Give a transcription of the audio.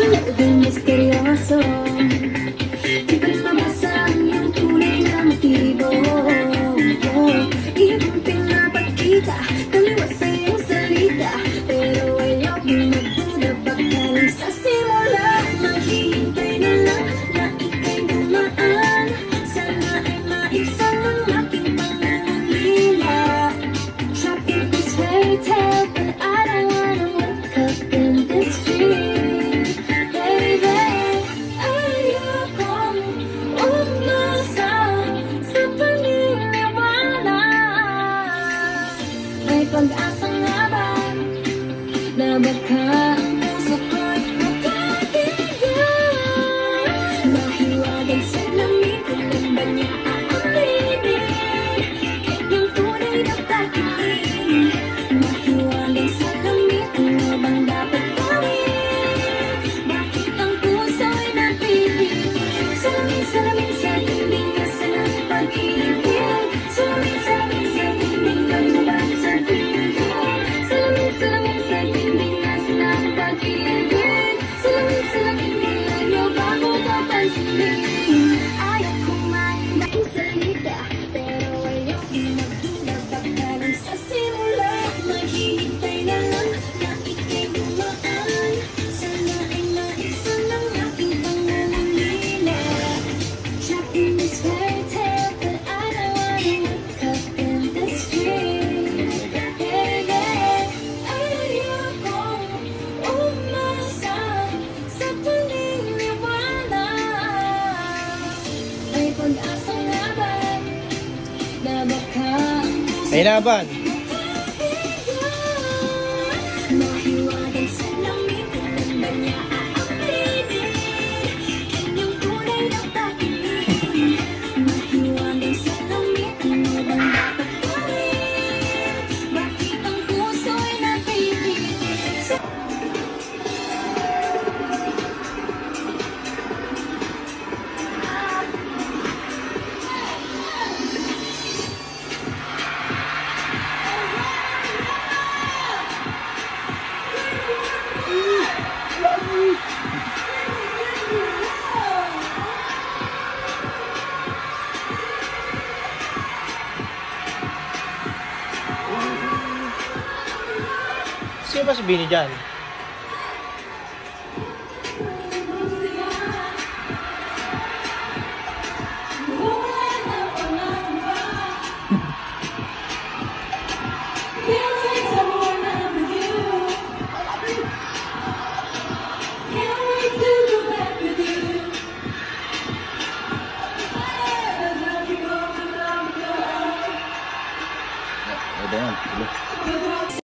Talagang misteryoso. Di ko rin mabasa ang iyong tunay na motibo. Ibang pinapakita, taliwas sa iyong salita, pero ayaw kong magduda, baka lang sa simula. Maghihintay na lang na ika'y dumaan. Sana ay maibsan ang aking pangangilila. Trapped in this fairy tale, but I don't wanna wake up in this dream. Baby, ayokong umasa sa paniniwala. May pag-asa nga ba na baka ang puso ko'y makatiyak? Mahiwagang salamin, kailan ba niya aaminin? Kanyang tunay na pag-ibig. Mahiwagang salamin, ano bang dapat gawin? Bakit ang puso'y napipili? Salamin, salamin sa dingding na sanang pag-ibig. Salamin, salamin sa dingding na lumabas sa piling. Salamin, salamin sa dingding na sanang pag-ibig. Salamin, salamin nilayo bago papansinin. Ayaw kong maingat ang salita, pero ayaw kong magduda, baka lang sa simula. Maghihintay na lang na ika'y dumaan. Sana ay maibsan ang aking pangungulila. Trapped in this fairy tale, but I don't wanna wake up in this dream. Baby, ayokong umasa sa paniniwala. May pag-asa nga ba na baka May laban. mahiwagang salamin, kailan ba niya aaminin? Kanyang tunay na pag-ibig. Mahiwagang salamin, ano bang dapat gawin? Bakit ang puso'y napipili? Sino ba si Bini dyan? Ada yan.